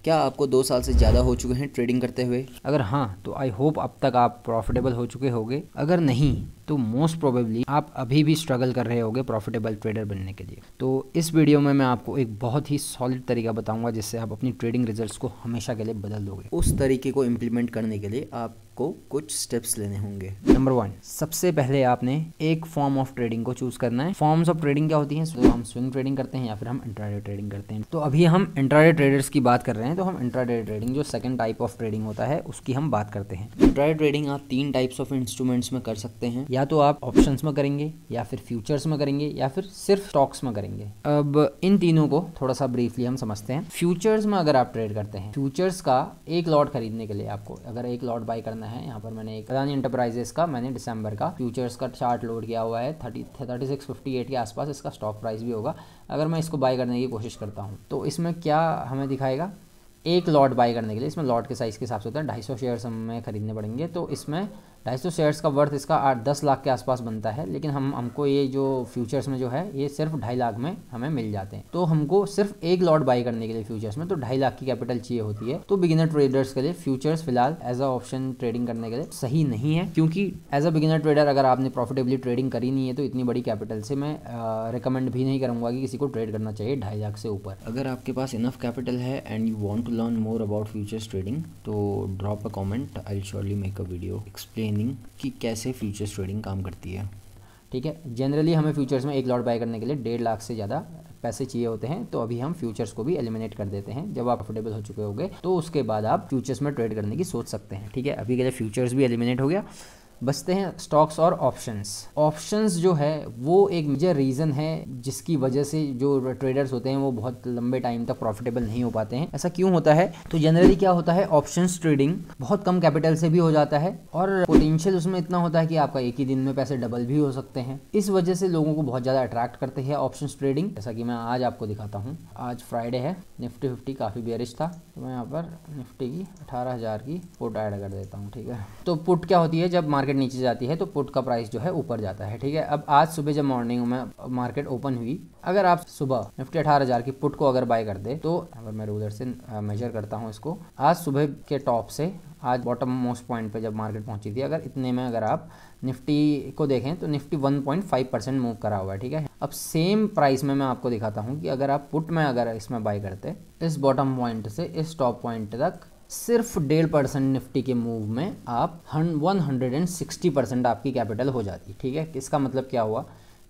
क्या आपको 2 साल से ज़्यादा हो चुके हैं ट्रेडिंग करते हुए? अगर हाँ तो आई होप अब तक आप प्रॉफिटेबल हो चुके होंगे। अगर नहीं तो मोस्ट प्रोबेबली आप अभी भी स्ट्रगल कर रहे होंगे प्रॉफिटेबल ट्रेडर बनने के लिए। तो इस वीडियो में मैं आपको एक बहुत ही सॉलिड तरीका बताऊंगा जिससे आप अपनी ट्रेडिंग रिजल्ट्स को हमेशा के लिए बदल दोगे। उस तरीके को इम्प्लीमेंट करने के लिए आपको कुछ स्टेप्स लेने होंगे। नंबर 1, सबसे पहले आपने एक फॉर्म ऑफ ट्रेडिंग को चूज करना है। फॉर्म्स ऑफ ट्रेडिंग क्या होती हैं? तो हम स्विंग ट्रेडिंग करते हैं या फिर हम इंट्राडे ट्रेडिंग करते हैं। तो अभी हम इंट्राडे ट्रेडर्स की बात कर रहे हैं, तो हम इंट्राडे ट्रेडिंग जो सेकंड टाइप ऑफ ट्रेडिंग होता है उसकी हम बात करते हैं। इंट्राडे ट्रेडिंग आप 3 टाइप्स ऑफ इंस्ट्रूमेंट्स में कर सकते हैं। या तो आप ऑप्शंस में करेंगे या फिर फ्यूचर्स में करेंगे या फिर सिर्फ स्टॉक्स में करेंगे। अब इन तीनों को थोड़ा सा ब्रीफली हम समझते हैं। फ्यूचर्स में अगर आप ट्रेड करते हैं, फ्यूचर्स का एक लॉट खरीदने के लिए आपको अगर एक लॉट बाई करना है, यहाँ पर मैंने एक अदानी एंटरप्राइजेस का मैंने दिसंबर का फ्यूचर्स का चार्ट लोड किया हुआ है। 3658 के आसपास इसका स्टॉक प्राइस भी होगा। अगर मैं इसको बाई करने की कोशिश करता हूँ तो इसमें क्या हमें दिखाएगा? एक लॉट बाई करने के लिए इसमें लॉट के साइज़ के हिसाब से होता है 250 शेयर्स हमें खरीदने पड़ेंगे। तो इसमें 250 शेयर्स का वर्थ इसका 8-10 लाख के आसपास बनता है। लेकिन हमको ये जो फ्यूचर्स में जो है ये सिर्फ 2.5 लाख में हमें मिल जाते हैं। तो हमको सिर्फ एक लॉट बाई करने के लिए फ्यूचर्स में तो 2.5 लाख की कैपिटल चाहिए होती है। तो बिगिनर ट्रेडर्स के लिए फ्यूचर्स फिलहाल एज अ ऑप्शन ट्रेडिंग करने के लिए सही नहीं है, क्योंकि एज अ बिगिनर ट्रेडर अगर आपने प्रॉफिटेबली ट्रेडिंग करी नहीं है तो इतनी बड़ी कैपिटल से मैं रिकमेंड भी नहीं करूँगा कि किसी को ट्रेड करना चाहिए 2.5 लाख से ऊपर। अगर आपके पास इनफ कैपिटल है and you want to learn more about futures trading तो drop a comment, I will surely make a video explaining कि कैसे फ्यूचर्स ट्रेडिंग काम करती है। ठीक है, जनरली हमें फ्यूचर्स में एक लॉट बाय करने के लिए 1.5 लाख से ज़्यादा पैसे चाहिए होते हैं। तो अभी हम फ्यूचर्स को भी एलिमिनेट कर देते हैं। जब आप अफोर्डेबल हो चुके होंगे तो उसके बाद आप फ्यूचर्स में ट्रेड करने की सोच सकते हैं। ठीक है, अभी के लिए फ्यूचर्स भी एलिमिनेट हो गया, बचते हैं स्टॉक्स और ऑप्शंस। ऑप्शंस जो है वो एक मेजर रीज़न है जिसकी वजह से जो ट्रेडर्स होते हैं वो बहुत लंबे टाइम तक प्रॉफिटेबल नहीं हो पाते हैं। ऐसा क्यों होता है? तो जनरली क्या होता है, ऑप्शंस ट्रेडिंग बहुत कम कैपिटल से भी हो जाता है और पोटेंशियल उसमें इतना होता है कि आपका एक ही दिन में पैसे डबल भी हो सकते हैं। इस वजह से लोगों को बहुत ज़्यादा अट्रैक्ट करते हैं ऑप्शंस ट्रेडिंग। जैसा कि मैं आज आपको दिखाता हूँ। आज फ्राइडे है, निफ्टी 50 काफ़ी बेयरिश था, तो मैं यहाँ पर निफ्टी की 18,000 की पुट ऐड कर देता हूँ। ठीक है, तो पुट क्या होती है? जब मार्केट नीचे जाती है तो पुट का प्राइस जो है ऊपर जाता है। ठीक है, अब आज सुबह जब मॉर्निंग में मार्केट ओपन हुई, अगर आप सुबह निफ्टी 18,000 की पुट को अगर बाय कर दे तो अगर मैं उधर से मेजर करता हूँ इसको, आज सुबह के टॉप से आज बॉटम मोस्ट पॉइंट पे जब मार्केट पहुंची थी, अगर इतने में अगर आप निफ्टी को देखें तो निफ्टी 1.5% मूव करा हुआ है। ठीक है, अब सेम प्राइस में मैं आपको दिखाता हूँ कि अगर आप पुट में अगर इसमें बाय करते इस बॉटम पॉइंट से इस टॉप पॉइंट तक सिर्फ 1.5% निफ्टी के मूव में आप 160% आपकी कैपिटल हो जाती। ठीक है, इसका मतलब क्या हुआ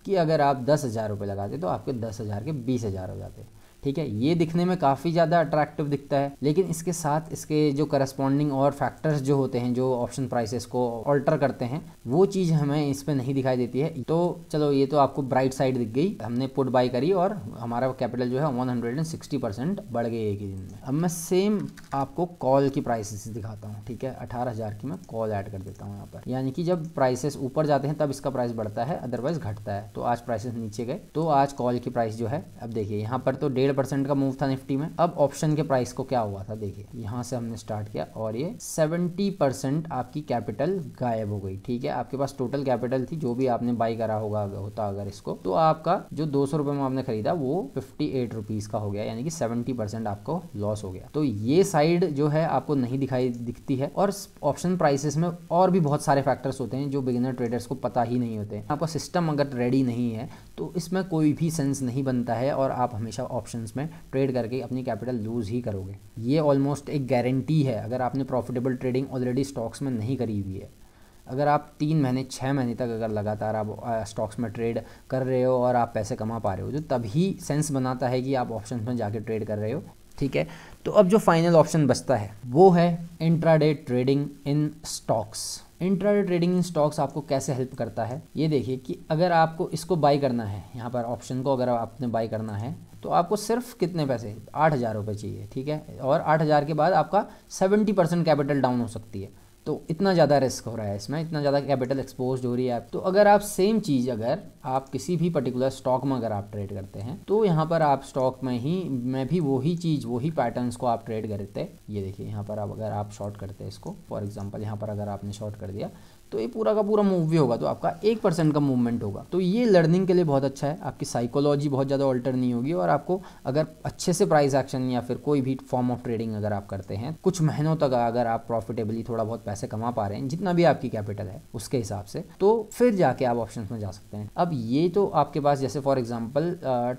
कि अगर आप 10,000 रुपये लगाते तो आपके 10,000 के 20,000 हो जाते। ठीक है, ये दिखने में काफ़ी ज़्यादा अट्रैक्टिव दिखता है, लेकिन इसके साथ इसके जो करस्पॉन्डिंग और फैक्टर्स जो होते हैं जो ऑप्शन प्राइसेस को ऑल्टर करते हैं वो चीज़ हमें इस पर नहीं दिखाई देती है। तो चलो ये तो आपको ब्राइट साइड दिख गई, हमने पुट बाई करी और हमारा कैपिटल जो है 160% बढ़ गई एक ही दिन में। अब मैं सेम आपको कॉल की प्राइसेस दिखाता हूँ। ठीक है, 18,000 की मैं कॉल ऐड कर देता हूँ यहाँ पर, यानी कि जब प्राइसेस ऊपर जाते हैं तब इसका प्राइस बढ़ता है, अदरवाइज घटता है। तो आज प्राइसेस नीचे गए तो आज कॉल की प्राइस जो है, अब देखिए यहाँ पर तो 1.5% का मूव था निफ्टी में। अब ऑप्शन के प्राइस को क्या हुआ था, देखिए यहाँ से हमने स्टार्ट किया और ये 70% आपकी कैपिटल गायब हो गई। ठीक है, आपके पास टोटल कैपिटल थी जो भी आपने बाई करा होता अगर इसको, तो आपका जो 200 रुपये में आपने खरीदा वो 58 रुपीज़ का हो गया, यानी कि 70% आपको लॉस हो गया। तो ये साइड जो है आपको नहीं दिखती है। और ऑप्शन प्राइसेस में और भी बहुत सारे फैक्टर्स होते हैं जो बिगिनर ट्रेडर्स को पता ही नहीं होते हैं। आपका सिस्टम अगर रेडी नहीं है तो इसमें कोई भी सेंस नहीं बनता है और आप हमेशा ऑप्शंस में ट्रेड करके अपनी कैपिटल लूज ही करोगे। ये ऑलमोस्ट एक गारंटी है अगर आपने प्रॉफिटेबल ट्रेडिंग ऑलरेडी स्टॉक्स में नहीं करी हुई है। अगर आप 3 महीने 6 महीने तक अगर लगातार आप स्टॉक्स में ट्रेड कर रहे हो और आप पैसे कमा पा रहे हो तो तभी सेंस बनाता है कि आप ऑप्शंस में जाके ट्रेड कर रहे हो। ठीक है, तो अब जो फाइनल ऑप्शन बचता है वो है intraday trading in stocks. Intraday trading in stocks आपको कैसे हेल्प करता है ये देखिए कि अगर आपको इसको बाय करना है, यहाँ पर ऑप्शन को अगर आपने बाय करना है तो आपको सिर्फ कितने पैसे, 8,000 रुपये चाहिए। ठीक है, और 8,000 के बाद आपका 70% कैपिटल डाउन हो सकती है। तो इतना ज़्यादा रिस्क हो रहा है इसमें, इतना ज़्यादा कैपिटल एक्सपोज हो रही है। तो अगर आप सेम चीज़ अगर आप किसी भी पर्टिकुलर स्टॉक में अगर आप ट्रेड करते हैं तो यहाँ पर आप स्टॉक में भी वही चीज़, वही पैटर्न्स को आप ट्रेड करते हैं। ये देखिए यहाँ पर आप अगर आप शॉर्ट करते हैं इसको, फॉर एग्जांपल यहाँ पर अगर आपने शॉर्ट कर दिया तो ये पूरा का पूरा मूव भी होगा, तो आपका 1% का मूवमेंट होगा। तो ये लर्निंग के लिए बहुत अच्छा है, आपकी साइकोलॉजी बहुत ज़्यादा ऑल्टर नहीं होगी, और आपको अगर अच्छे से प्राइस एक्शन या फिर कोई भी फॉर्म ऑफ ट्रेडिंग अगर आप करते हैं कुछ महीनों तक, अगर आप प्रॉफिटेबली थोड़ा बहुत पैसे कमा पा रहे हैं, जितना भी आपकी कैपिटल है उसके हिसाब से, तो फिर जाके आप ऑप्शंस में जा सकते हैं। अब ये तो आपके पास जैसे फॉर एग्जाम्पल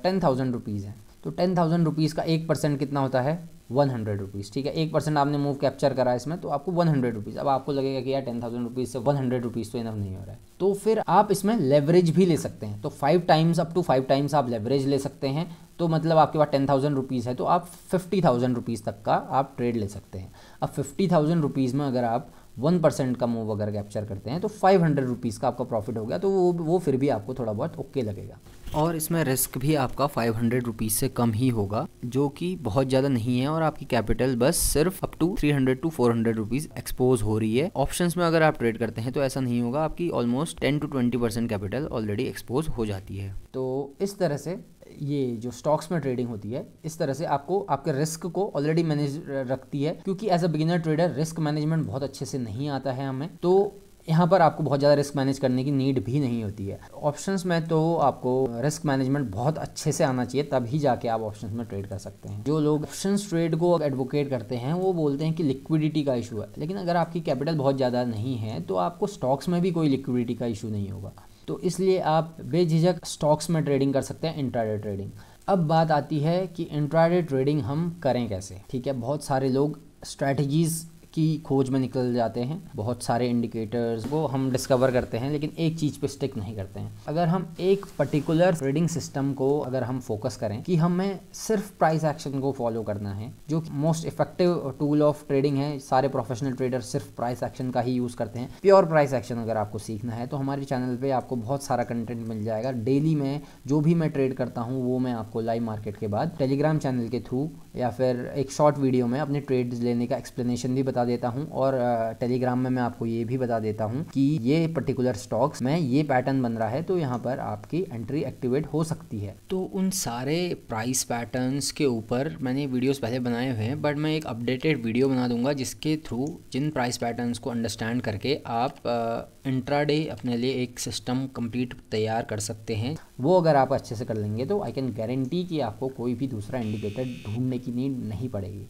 10,000 रुपीज़ है, तो 10,000 रुपीज़ का 1% कितना होता है, 100 रुपीज़। ठीक है, 1% आपने मूव कैप्चर करा इसमें, तो आपको 100 रुपीज़। अब आपको लगेगा कि यार 10,000 रुपीज़ से 100 रुपीज़ तो इनफ नहीं हो रहा है, तो फिर आप इसमें लेवरेज भी ले सकते हैं। तो 5 टाइम्स, अप टू 5 टाइम्स आप लेवरेज ले सकते हैं। तो मतलब आपके पास 10,000 रुपीज़ है तो आप 50,000 रुपीज़ तक का आप ट्रेड ले सकते हैं। अब 50,000 रुपीज़ में अगर आप 1% का मूव अगर कैप्चर करते हैं तो 500 रुपीज़ का आपका प्रॉफिट हो गया, तो वो फिर भी आपको थोड़ा बहुत ओके लगेगा। और इसमें रिस्क भी आपका 500 रुपीज़ से कम ही होगा, जो कि बहुत ज़्यादा नहीं है, और आपकी कैपिटल बस सिर्फ up to 300 to 400 rupees expose हो रही है। ऑप्शंस में अगर आप ट्रेड करते हैं तो ऐसा नहीं होगा, आपकी almost 10 to 20% capital already expose हो जाती है। तो इस तरह से ये जो स्टॉक्स में ट्रेडिंग होती है, इस तरह से आपको आपके रिस्क को ऑलरेडी मैनेज रखती है, क्योंकि as a beginner trader risk management बहुत अच्छे से नहीं आता है हमें, तो यहाँ पर आपको बहुत ज़्यादा रिस्क मैनेज करने की नीड भी नहीं होती है। ऑप्शंस में तो आपको रिस्क मैनेजमेंट बहुत अच्छे से आना चाहिए, तभी जाके आप ऑप्शंस में ट्रेड कर सकते हैं। जो लोग ऑप्शंस ट्रेड को एडवोकेट करते हैं वो बोलते हैं कि लिक्विडिटी का इशू है, लेकिन अगर आपकी कैपिटल बहुत ज़्यादा नहीं है तो आपको स्टॉक्स में भी कोई लिक्विडिटी का इशू नहीं होगा, तो इसलिए आप बेझिझक स्टॉक्स में ट्रेडिंग कर सकते हैं, इंट्राडे ट्रेडिंग। अब बात आती है कि इंट्राडे ट्रेडिंग हम करें कैसे। ठीक है, बहुत सारे लोग स्ट्रैटेजीज़ की खोज में निकल जाते हैं, बहुत सारे इंडिकेटर्स वो हम डिस्कवर करते हैं, लेकिन एक चीज़ पे स्टिक नहीं करते हैं। अगर हम एक पर्टिकुलर ट्रेडिंग सिस्टम को अगर हम फोकस करें कि हमें सिर्फ प्राइस एक्शन को फॉलो करना है, जो most effective tool of trading है, सारे प्रोफेशनल ट्रेडर सिर्फ प्राइस एक्शन का ही यूज़ करते हैं। प्योर प्राइस एक्शन अगर आपको सीखना है तो हमारे चैनल पर आपको बहुत सारा कंटेंट मिल जाएगा। डेली में जो भी मैं ट्रेड करता हूँ वो मैं आपको लाइव मार्केट के बाद टेलीग्राम चैनल के थ्रू या फिर एक शॉर्ट वीडियो में अपने ट्रेड्स लेने का एक्सप्लेनेशन भी बता देता हूं, और टेलीग्राम में मैं आपको ये भी बता देता हूं कि ये पर्टिकुलर स्टॉक्स में ये पैटर्न बन रहा है, तो यहाँ पर आपकी एंट्री एक्टिवेट हो सकती है। तो उन सारे प्राइस पैटर्न्स के ऊपर मैंने वीडियोस पहले बनाए हुए हैं, बट मैं एक अपडेटेड वीडियो बना दूंगा जिसके थ्रू जिन प्राइस पैटर्न्स को अंडरस्टैंड करके आप इंट्राडे अपने लिए एक सिस्टम कंप्लीट तैयार कर सकते हैं। वो अगर आप अच्छे से कर लेंगे तो आई कैन गारंटी कि आपको कोई भी दूसरा इंडिकेटर ढूंढने की नीड नहीं पड़ेगी।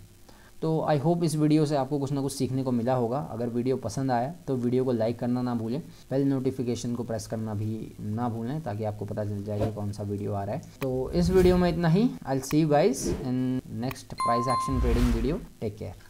तो आई होप इस वीडियो से आपको कुछ ना कुछ सीखने को मिला होगा। अगर वीडियो पसंद आया तो वीडियो को लाइक करना ना भूलें, बेल नोटिफिकेशन को प्रेस करना भी ना भूलें, ताकि आपको पता चल जाए कि कौन सा वीडियो आ रहा है। तो इस वीडियो में इतना ही। I will see you guys in next price action trading video. Take care.